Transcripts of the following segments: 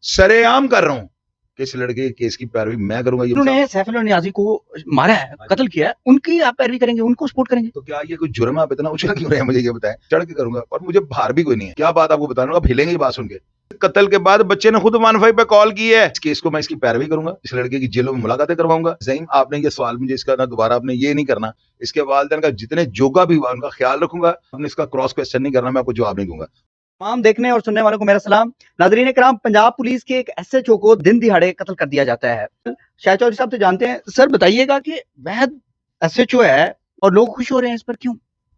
सरेआम कर रहा हूँ कि इस लड़के के केस की पैरवी मैं करूंगा। ये उन्होंने सैफ अली नियाजी को मारा है, कत्ल किया है, उनकी आप पैरवी करेंगे, उनको सपोर्ट करेंगे? तो क्या ये कोई जुर्म है? आप इतना उछल क्यों रहे हैं? मुझे ये बताएं। चढ़ के करूंगा और मुझे बाहर भी कोई नहीं है। क्या बात आपको बताना, आप हिलेंगे बात सुन के। कत्ल के बाद बच्चे ने खुद 15 पे कॉल की है। इस केस को मैं इसकी पैरवी करूंगा, इस लड़के की जेलों में मुलाकातें करवाऊंगा। ज़हीम, आपने ये सवाल मुझे इसका ना दोबारा आपने ये नहीं करना। इसके वालिदैन का जितने जोगा भी हुआ उनका ख्याल रखूंगा। आपने इसका क्रॉस क्वेश्चन नहीं करना, मैं आपको जवाब नहीं दूंगा। तमाम देखने और सुनने वालों को मेरा सलाम। नाज़रीन किराम, पंजाब पुलिस के एक एसएचओ को दिन दिहाड़े कत्ल कर दिया जाता है। शाह चौधरी साहब तो जानते हैं, सर बताइएगा कि वह एसएचओ है और लोग खुश हो रहे हैं, इस पर क्यों?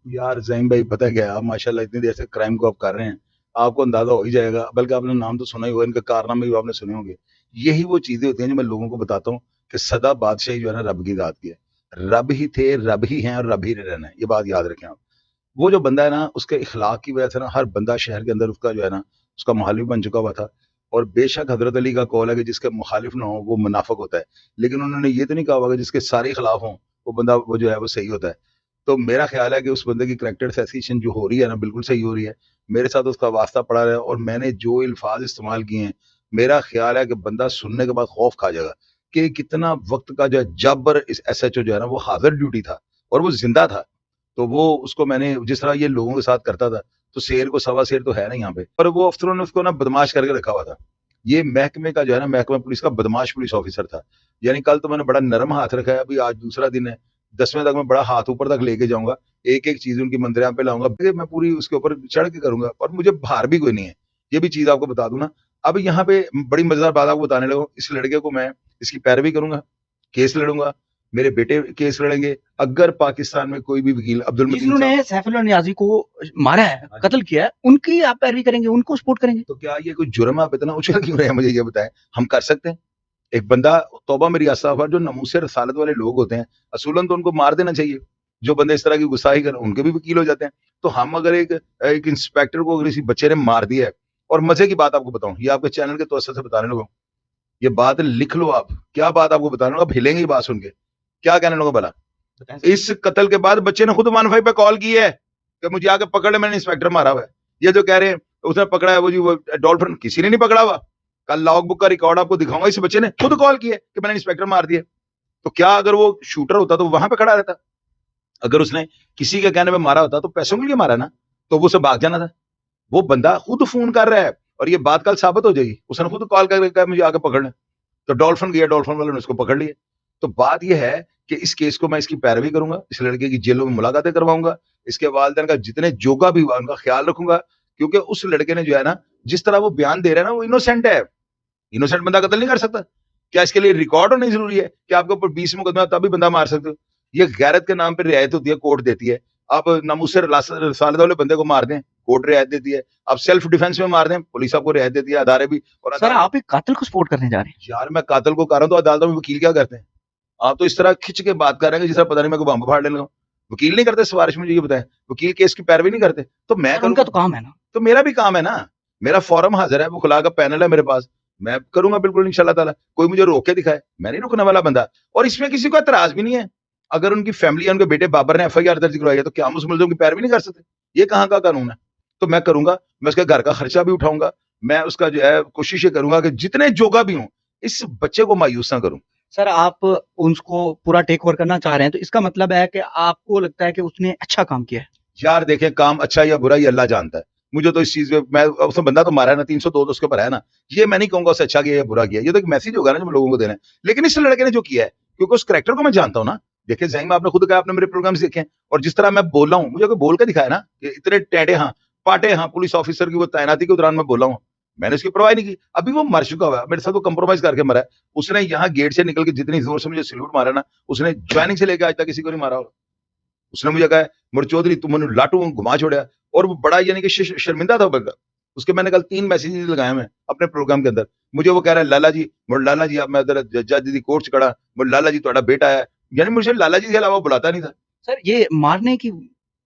यार ज़हीम भाई, पता क्या है, आप माशाल्लाह इतनी देर से क्राइम को आप कर रहे हैं, आपको अंदाजा हो ही जाएगा। बल्कि आपने नाम तो सुना ही होगा, इनके कारनामे भी आपने सुने होंगे। यही वो चीजें होती हैं जो मैं लोगों को बताता हूँ कि सदा बादशाही जो है ना रब की जात की है। रब ही थे, रब ही हैं और रब ही रहना है, ये बात याद रखें आप। वो जो बंदा है ना, उसके इखलाक की वजह से ना हर बंदा शहर के अंदर उसका जो है ना, उसका मुखालिफ बन चुका हुआ था। और बेशक हजरत अली का कौल है कि जिसके मुखालिफ ना हो वो मुनाफिक होता है, लेकिन उन्होंने ये तो नहीं कहा होगा कि जिसके सारे खिलाफ हों वो बंदा वो जो है वो सही होता है। तो मेरा ख्याल है कि उस बंदे की करैक्टर असैसिनेशन जो हो रही है ना, बिल्कुल सही हो रही है। मेरे साथ उसका वास्ता पड़ा है और मैंने जो अल्फाज इस्तेमाल किए हैं, मेरा ख्याल है कि बंदा सुनने के बाद खौफ खा जाएगा कि कितना वक्त का जो है जबर इस एसएचओ जो है ना वो हाजिर ड्यूटी था और वो जिंदा था। तो वो उसको मैंने जिस तरह ये लोगों के साथ करता था, तो शेर को सवा शेर तो है ना यहाँ पे, पर वो अफसरों ने उसको ना बदमाश करके रखा हुआ था। ये महकमे का जो है ना, महकमा पुलिस का बदमाश पुलिस ऑफिसर था। यानी कल तो मैंने बड़ा नरम हाथ रखा है, अभी आज दूसरा दिन है, 10वें तक मैं बड़ा हाथ ऊपर तक लेके जाऊंगा, एक एक चीज उनकी मंदिर पे लाऊंगा, मैं पूरी उसके ऊपर चढ़ के करूंगा और मुझे बाहर भी कोई नहीं है। ये भी चीज आपको बता दूं ना। अब यहाँ पे बड़ी मजेदार बात आपको बताने लगा, इस लड़के को मैं इसकी पैरवी करूंगा, केस लड़ूंगा, मेरे बेटे केस लड़ेंगे। अगर पाकिस्तान में कोई भी वकील अब्दुल मतीन जिन्होंने सैफ अली नियाजी को मारा है, कत्ल किया है, उनकी आप पैरवी करेंगे, उनको सपोर्ट करेंगे? तो क्या ये कोई जुर्म है? आप इतना उछल क्यों रहे हैं? मुझे ये बताएं। हम कर सकते हैं। एक बंदा, तौबा मेरी असाफर, जो नमूसे रसालत वाले लोग होते हैं, असूलन तो उनको मार देना चाहिए। जो बंदे इस तरह की गुस्साही कर उनके भी वकील हो जाते हैं। तो हम अगर एक एक इंस्पेक्टर को अगर किसी बच्चे ने मार दिया है, और मजे की बात आपको बताऊं, ये आपके चैनल के तवज्जो से बताने लगा, ये बात लिख लो आप। क्या बात आपको बताने लगा, आप हिलेंगे ये बात सुन के। क्या कहने लगा भला? इस कत्ल के बाद बच्चे ने खुद 15 पे कॉल की है कि मुझे आके पकड़ ले, मैंने इंस्पेक्टर मारा हुआ है। ये जो कह रहे हैं उसने पकड़ा है, वो जी वो डॉल्फिन, किसी ने नहीं पकड़ा हुआ। कल लॉग बुक का रिकॉर्ड आपको दिखाऊंगा, इस बच्चे ने खुद कॉल किया कि मैंने इंस्पेक्टर मार दिया। तो क्या अगर वो शूटर होता तो वहां पे खड़ा रहता? अगर उसने किसी के कहने पे मारा होता तो पैसों के लिए मारा ना, तो वो उसे भाग जाना था। वो बंदा खुद फोन कर रहा है और ये बात कल साबित हो जाएगी, उसने खुद कॉल करके कहा मुझे आके पकड़ ले। तो डॉल्फिन गया, डॉल्फिन वाले ने उसको पकड़ लिया। तो बात यह है कि इस केस को मैं इसकी पैरवी करूंगा, इस लड़के की जेलों में मुलाकातें करवाऊंगा, इसके वालिदैन का जितने जोगा भी हुआ उनका ख्याल रखूंगा। क्योंकि उस लड़के ने जो है ना, जिस तरह वो बयान दे रहा है ना, वो इनोसेंट है। इनोसेंट बंदा कत्ल नहीं कर सकता। क्या इसके लिए रिकॉर्ड होना जरूरी है कि आपके ऊपर 20 मुकदमा तभी बंदा मार सकते हो? ये गैरत के नाम पर रियायत होती है, कोर्ट देती है। आप नामूस रसालत वाले बंदे को मार दें, कोर्ट रियायत देती है। आप सेल्फ डिफेंस में मार दें, पुलिस आपको रियायत देती है, अदारे भी। और सर आप एक कातिल को सपोर्ट करने जा रहे हैं? यार मैं कातिल को कर रहा हूं तो अदालतों में वकील क्या करते हैं? आप तो इस तरह खिंच के बात कर रहे हैं जिस तरह पता नहीं मैं को बम फाड़ ले लगा। वकील नहीं करते सिफारिश, मुझे ये बताएं। वकील केस की पैरवी नहीं करते, तो मैं उनका तो काम है ना। तो मेरा भी काम है ना। मेरा फॉरम हाजिर है, वो खुला का पैनल है मेरे पास, मैं करूंगा बिल्कुल इंशाल्लाह ताला। कोई मुझे रोक के दिखाए, मैं नहीं रुकने वाला बंदा। और इसमें किसी को एतराज भी नहीं है। अगर उनकी फैमिली या उनके बेटे बाबर ने एफआईआर दर्ज करवाई है, तो क्या हम उस मुलजिम की पैरवी नहीं कर सकते? ये कहाँ का कानून है? तो मैं करूंगा, मैं उसके घर का खर्चा भी उठाऊंगा। मैं उसका जो है कोशिश करूंगा कि जितने जोगा भी हों, इस बच्चे को मायूस ना करूं। सर आप उसको पूरा टेक ओवर करना चाह रहे हैं, तो इसका मतलब है कि आपको लगता है कि उसने अच्छा काम किया है? यार देखें, काम अच्छा या बुरा ये अल्लाह जानता है। मुझे तो इस चीज में, मैं उसने बंदा तो मारा है ना, 302 तो उसके ऊपर है ना। ये मैं नहीं कहूंगा उससे अच्छा किया या बुरा किया, ये तो एक मैसेज होगा ना जो लोगों को देना है। लेकिन इस लड़के ने जो किया है, क्योंकि उस कैरेक्टर को मैं जानता हूं ना। देखिए ज़हीम, आपने खुद कहा, आपने मेरे प्रोग्राम्स देखे हैं, और जिस तरह मैं बोल रहा हूं, मुझे कोई बोल के दिखाया ना कि इतने टेढ़े हाँ पाटे हाँ पुलिस ऑफिसर की वो तैनाती के दौरान मैं बोला हूं। मैंने उसकी परवाह नहीं की। अभी वो मर चुका हुआ है, मेरे साथ वो कंप्रोमाइज करके मरा है। उसने यहाँ गेट से निकल के जितनी जोर से मुझे सल्यूट मारा ना, उसने ज्वाइनिंग से लेकर आज तक किसी को नहीं मारा होगा। उसने मुझे कहा मुर चौधरी तुम मैंने लाटू घुमा छोड़ा। और वो बड़ा यानी कि शर्मिंदा था बंदा। उसके मैंने कल 3 मैसेजेस लगाए मैं अपने प्रोग्राम के अंदर। मुझे वो कह रहा है लाला जी आप मैं इधर जज दी कोर्ट चढ़ा, मुझे लाला जी तुम्हारा बेटा है। यानी मुझे लाला जी के अलावा बुलाता नहीं था। सर ये मारने की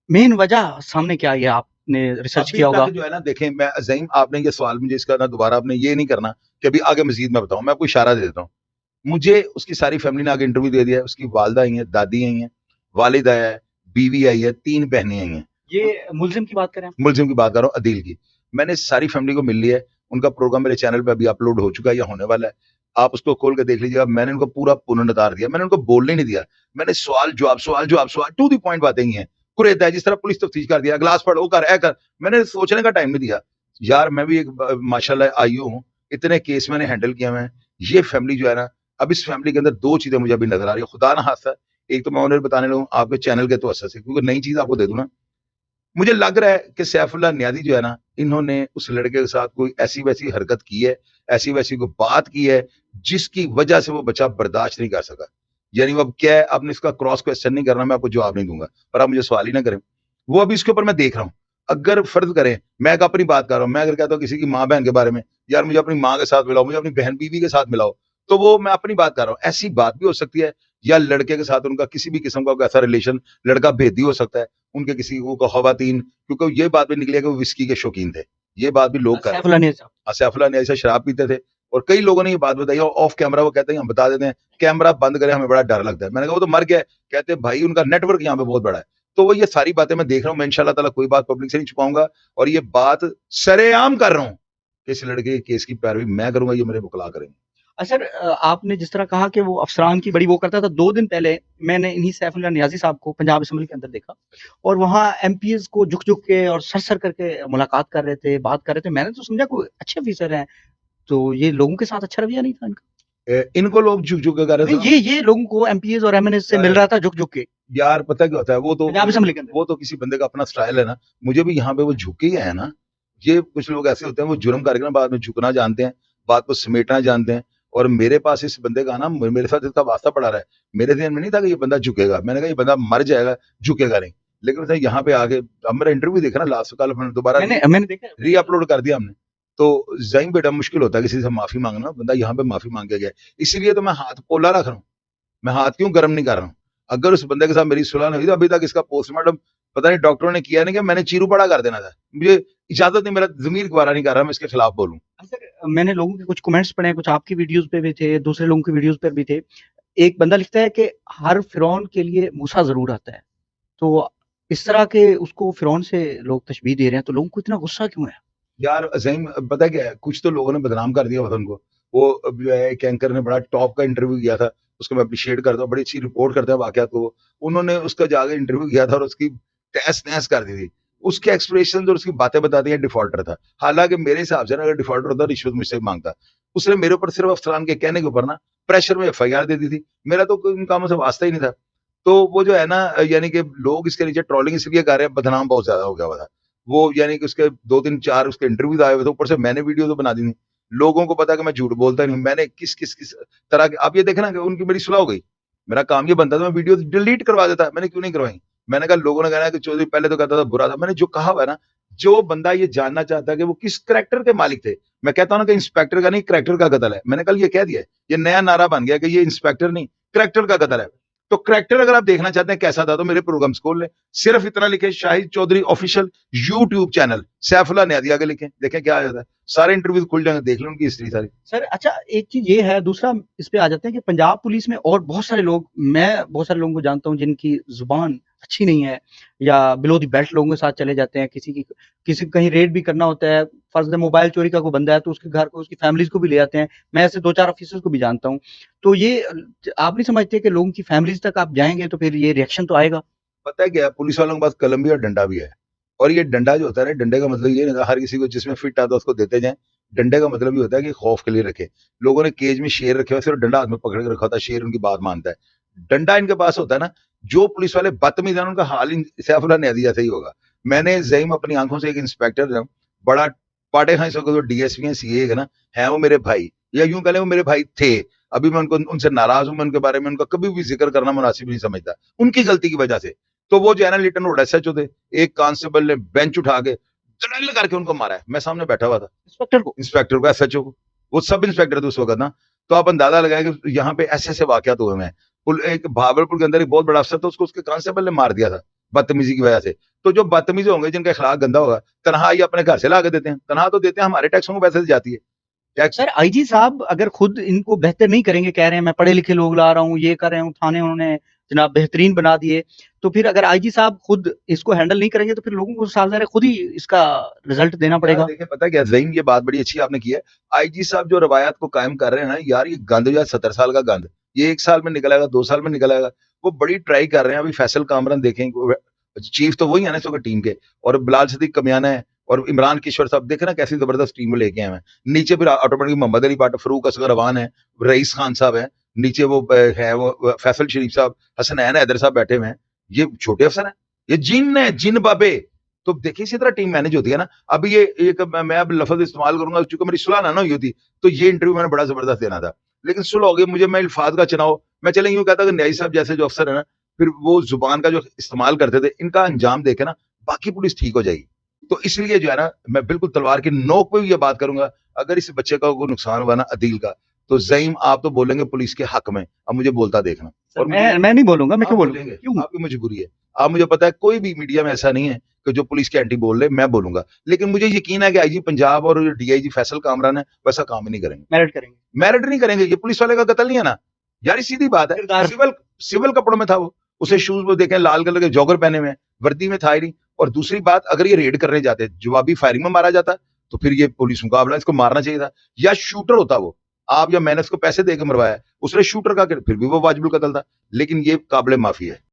मेन वजह सामने क्या आई है, आपने रिसर्च किया होगा? जो है ना, देखें मैं ज़हीम, आपने ये सवाल मुझे इसका ना दोबारा आपने ये नहीं करना कि अभी आगे मजीद मैं बताऊं। मैं आपको इशारा दे देता हूँ। मुझे उसकी सारी फैमिली ने आगे इंटरव्यू दे दिया है। उसकी वालदा आई है, दादी आई है, वालिद आया है, बीवी आई है, 3 बहनें आई हैं। ये मुलजिम की बात करें? मुलजिम की बात कर रहा हूँ, अदील की। मैंने सारी फैमिली को मिल लिया है। उनका प्रोग्राम मेरे चैनल पे अभी अपलोड हो चुका है या होने वाला है, आप उसको खोल के देख लीजिएगा। मैंने उनको पूरा पुनरुद्धार दिया, मैंने उनको बोलने नहीं दिया, मैंने सवाल टू द पॉइंट बातें ही हैं। कुरेद है जिस तरह पुलिस तफ्तीश कर दिया, ग्लास पढ़, वो कर, ए कर, मैंने सोचने का टाइम नहीं दिया। यार मैं भी एक माशाल्लाह आईओ हूँ, इतने केस मैंने हैंडल किया मैं। ये फैमिली जो है ना, अब इस फैमिली के अंदर दो चीजें मुझे अभी नजर आ रही है, खुदा ना खास्ता। एक तो मैं उन्हें बताने लगूँ आपके चैनल के तो असर से, क्योंकि नई चीज आपको दे दूं ना, मुझे लग रहा है कि सैफुल्लाह नियाज़ी जो है ना, इन्होंने उस लड़के के साथ कोई ऐसी वैसी हरकत की है, ऐसी वैसी कोई बात की है, जिसकी वजह से वो बच्चा बर्दाश्त नहीं कर सका। यानी वो अब क्या है, आपने इसका क्रॉस क्वेश्चन नहीं करना, मैं आपको जवाब नहीं दूंगा, पर आप मुझे सवाल ही ना करें। वो अभी इसके ऊपर मैं देख रहा हूँ। अगर फर्ज करें, मैं एक अपनी बात कर रहा हूँ, मैं अगर कहता हूँ किसी की माँ बहन के बारे में, यार मुझे अपनी माँ के साथ मिलाओ, मुझे अपनी बहन बीवी के साथ मिलाओ, तो वो मैं अपनी बात कर रहा हूँ। ऐसी बात भी हो सकती है, या लड़के के साथ उनका किसी भी किस्म का कोई ऐसा रिलेशन, लड़का भेदी हो सकता है, उनके किसी को खवातीन, क्योंकि ये बात भी निकली है कि वो विस्की के शौकीन थे। ये बात भी लोग कर रहे सैफुल्लाह नियाज़ी साहब। हैं। सैफुल्लाह ने ऐसा शराब पीते थे, और कई लोगों ने ये बात बताई, और ऑफ कैमरा वो कहते हैं, हम बता देते हैं, कैमरा बंद करें, हमें बड़ा डर लगता है। मैंने कहा वो तो मर गया है। कहते हैं भाई उनका नेटवर्क यहाँ पे बहुत बड़ा है। तो वो ये सारी बातें मैं देख रहा हूँ, मैं इंशाल्लाह ताला कोई बात पब्लिक से नहीं छुपाऊंगा, और ये बात सरेआम कर रहा हूँ कि इस लड़के के केस की पैरवी मैं करूंगा, ये मेरे मुकला करेंगे। सर आपने जिस तरह कहा कि वो अफसरान की बड़ी वो करता था, 2 दिन पहले मैंने इन्हीं सैफुल्लाह नियाज़ी साहब को पंजाब असेंबली के अंदर देखा, और वहाँ एमपीज़ को झुक-झुक के और सर-सर करके मुलाकात कर रहे थे, बात कर रहे थे। मैंने तो समझा कोई अच्छे ऑफिसर हैं, तो ये लोगों के साथ अच्छा रवैया नहीं था इनका? इनको लोग झुक झुक के कर रहे नहीं, थे। ये लोगों को एमपीज़ और एमएनएस से मिल रहा था झुक-झुक के, यार पता क्या होता है, पंजाब असेंबली के अंदर। वो तो किसी बंदे का अपना स्टाइल है ना। मुझे भी यहाँ पे वो झुके ही है ना। ये कुछ लोग ऐसे होते हैं, वो जुर्म करके ना बाद में झुकना जानते हैं, बात को समेटना जानते हैं। और मेरे पास इस बंदे का ना, मेरे साथ इसका वास्ता पड़ा रहा है। मेरे ध्यान में नहीं था कि ये बंदा झुकेगा, मैंने कहा ये बंदा मर जाएगा, झुकेगा नहीं। लेकिन उसने यहाँ पे आके, अब मेरा इंटरव्यू देखा ना लास्ट कल, हमने दोबारा मैंने देखा है। री अपलोड कर दिया हमने। तो ज़हीम बेटा मुश्किल होता है किसी से माफी मांगना, बंदा यहाँ पे माफी मांग के गया है। इसीलिए तो मैं हाथ पोला रख रहा हूँ, मैं हाथ क्यों गर्म नहीं कर रहा हूँ। अगर उस बंदे के साथ मेरी सुलह नहीं हुई, तो अभी तक इसका पोस्टमार्टम पता नहीं डॉक्टरों ने किया नहीं, कि मैंने चीरू बड़ा कर देना था। मुझे इजाजत नहीं, मेरा ज़मीर गवारा नहीं कर रहा मैं इसके खिलाफ बोलूँ। सर मैंने लोगों के कुछ कमेंट्स पढ़े हैं, कुछ आपकी वीडियोज़ पे भी थे, दूसरे लोगों की वीडियोज़ पर भी थे। एक बंदा लिखता है कि हर फ़िरौन के लिए मूसा ज़रूर आता है। तो इस तरह के उसको फ़िरौन से लोग तशबीह दे रहे हैं, तो लोगों को इतना गुस्सा क्यों है? यार ज़हीम पता है क्या है, कुछ तो लोगों ने बदनाम कर दिया वतन को। वो जो है एक एंकर ने बड़ा टॉप का इंटरव्यू किया था, उसको मैं अप्रिशिएट करता हूँ, बड़ी अच्छी रिपोर्ट करता है वाकयात को। उन्होंने उसका जाके इंटरव्यू किया था और उसकी तहस-नहस कर दी थी। उसके एक्सप्रेशंस और उसकी बातें बताती हैं डिफ़ॉल्टर था। हालाँकि मेरे हिसाब से ना, अगर डिफ़ॉल्टर होता रिश्वत मुझसे माँगता। उसने मेरे ऊपर सिर्फ़ अफ़सरान के कहने के ऊपर ना प्रेशर में एफआईआर दे दी थी। मेरा तो कोई इन कामों से वास्ता ही नहीं था। तो वो जो है ना, यानी कि लोग इसके नीचे ट्रोलिंग इसलिए कर रहे हैं, बदनाम बहुत ज़्यादा हो गया हुआ था। वो यानी कि उसके 2-3-4 उसके इंटरव्यूज़ आए हुए थे, ऊपर से मैंने वीडियो तो बना दी थी। लोगों को पता है कि मैं झूठ बोलता नहीं हूँ। मैंने किस तरह के, आप ये देखें ना कि उनकी मेरी सुलह हो गई। मेरा काम ये बनता था, मैं वीडियो डिलीट करवा देता, मैंने क्यों नहीं करवाई? मैंने कहा लोगों ने कहना है कि चौधरी पहले तो कहता था बुरा था। मैंने जो कहा हुआ है ना, जो बंदा ये जानना चाहता है कि वो किस करैक्टर के मालिक थे, मैं कहता हूँ ना कि इंस्पेक्टर का नहीं, करैक्टर का कत्ल है। मैंने कल ये कह दिया है, ये नया नारा बन गया कि ये इंस्पेक्टर नहीं, करैक्टर का कत्ल है। तो करैक्टर अगर आप देखना चाहते हैं कैसा था, तो मेरे प्रोग्राम्स खोल लें। सिर्फ इतना लिखें Shahid Chaudhary official YouTube channel, Saifullah Niazi आगे लिखें, देखें क्या आ जाता है। सारे इंटरव्यूज़ खुल जाएँगे, देख लें उनकी हिस्ट्री सारी। सर अच्छा एक चीज़ ये है, दूसरा इस पे आ जाते हैं कि पंजाब पुलिस में और बहुत सारे लोग, मैं बहुत सारे लोगों को जानता हूँ जिनकी ज़ुबान अच्छी नहीं है, या बिलो द बेल्ट लोगों के साथ चले जाते हैं। किसी को कहीं रेड भी करना होता है, फ़र्ज़ है मोबाइल चोरी का कोई बंदा है, तो उसके घर को, उसकी फैमिलीज़ को भी ले आते हैं। मैं ऐसे 2-4 ऑफिसर्स को भी जानता हूँ। तो ये आप नहीं समझते कि लोगों की फैमिलीज़ तक आप जाएँगे तो फिर ये रिएक्शन तो आएगा? पता है क्या है, पुलिस वालों के पास कलम भी और डंडा भी है। और ये डंडा जो होता है ना, डंडे का मतलब ये नहीं होता हर किसी को जिसमें फिट आता है उसको देते जाएँ। डंडे का मतलब ये होता है कि खौफ के लिए रखें। लोगों ने केज में शेर रखे हुए, सिर्फ डंडा हाथ में पकड़ के रखा होता है, शेर उनकी बात मानता है। डंडा इनके पास होता है ना, जो पुलिस वाले बदतमीज़ हैं उनका हाल इन सैफुल्लाह नियाज़ी जैसा ही होगा। मैंने ज़हीम अपनी आँखों से एक इंस्पेक्टर जो बड़ा पाटे खां इसको जो डीएसपी हैं, सीए है ना, हैं वो मेरे भाई, या यूँ कह लें वो मेरे भाई थे। अभी मैं उनसे नाराज़ हूँ, मैं उनके बारे में उनका कभी भी ज़िक्र करना मुनासिब नहीं समझता, उनकी गलती की वजह से। तो वो जो है ना, लिटन रोड एसएचओ थे, एक कांस्टेबल ने बेंच उठा के धड़ल्ले करके उनको मारा है। मैं सामने बैठा हुआ था, इंस्पेक्टर को, एसएचओ को, वो सब इंस्पेक्टर थे उस वक़्त ना। तो आप अंदाज़ा लगाएँ कि यहाँ पे ऐसे-ऐसे वाक़यात हुए हैं। एक भागलपुर के अंदर एक बहुत बड़ा अफ़सर था, उसको उसके कांस्टेबल ने मार दिया था, बदतमीज़ी की वजह से। तो जो बदतमीज़ होंगे, जिनका अखलाक गंदा होगा, तनख्वाह अपने घर से ला के देते हैं। तनख्वाह तो देते हैं, हमारे टैक्सों को पैसे से जाती है। टैक्स सर आईजी साहब अगर खुद इनको बेहतर नहीं करेंगे, कह रहे हैं मैं पढ़े लिखे लोग ला रहा हूँ, ये कर रहे हूँ, थाने उन्होंने जनाब बेहतरीन बना दिए, तो फिर अगर आईजी साहब खुद इसको हैंडल नहीं करेंगे तो फिर लोगों को साफ ज़ाहिर है खुद ही इसका रिजल्ट देना यार पड़ेगा। देखिए पता है क्या ज़हीम, ये बात बड़ी अच्छी आपने की है। आईजी साहब जो रवायत को कायम कर रहे हैं ना यार, ये गंद जो है 70 साल का गंद, ये 1 साल में निकल आएगा, 2 साल में निकल आएगा। वो बड़ी ट्राई कर रहे हैं। अभी फैसल कामरान देखें, चीफ तो वही है ना इस वक्त टीम के, और बिलाल सिद्दीक कमियाना है, और इमरान किशोर साहब देखे ना कैसी जबरदस्त टीम में लेके आए हैं। नीचे फिर ऑटोमेटिक मोहम्मद अली भट्ट, फरूक असगर अवान है, रईस खान साहब है, नीचे वो है वो फैसल शरीफ साहब, हसनैन हैदर साहब बैठे हुए हैं। ये छोटे अफसर हैं, ये जिन है, जिन बाबे। तो देखिए इसी तरह टीम मैनेज होती है ना। अब ये एक मैं अब लफ्ज इस्तेमाल करूंगा, चूंकि मेरी सुलह ना हुई होती तो ये इंटरव्यू मैंने बड़ा जबरदस्त देना था, लेकिन सुलह हो गई मुझे, मैं अल्फाज का चुनाव, मैं चले यूं कहता कि न्यायी साहब जैसे जो अफसर है ना, फिर वो जुबान का जो इस्तेमाल करते थे, इनका अंजाम देखे ना बाकी पुलिस ठीक हो जाएगी। तो इसलिए जो है ना, मैं बिल्कुल तलवार की नोक पे भी ये बात करूंगा, अगर इस बच्चे का कोई नुकसान हुआ ना अदील का, तो ज़हीम आप तो बोलेंगे पुलिस के हक में, अब मुझे बोलता देखना। सर और मुझे मैं नहीं बोलूँगा, मैं आप क्यों बोलूँगा? बोलेंगे, क्यों? आपकी मजबूरी है। आप मुझे पता है कोई भी मीडिया में ऐसा नहीं है कि जो पुलिस के एंटी बोल ले, मैं बोलूंगा। लेकिन मुझे यकीन है कि आईजी पंजाब और डीआईजी फैसल कामरान है, वैसा काम ही नहीं करेंगे। मेरिट करेंगे। मेरिट नहीं करेंगे, ये पुलिस वाले का कत्ल नहीं है ना यार, ये सीधी बात है। किरदार सिविल सिविल कपड़ों में था वो, उसे शूज वो देखें लाल कलर के जॉगर पहने हुए हैं, वर्दी में था ही नहीं। और दूसरी बात, अगर ये रेड करने जाते, जवाबी फायरिंग में मारा जाता, तो फिर ये पुलिस मुकाबला, इसको मारना चाहिए था। या शूटर होता वो, आप या मैंने उसको पैसे देकर मरवाया, उसने शूटर का फिर भी वो वाजिबुल कत्ल था। लेकिन ये काबिल माफी है।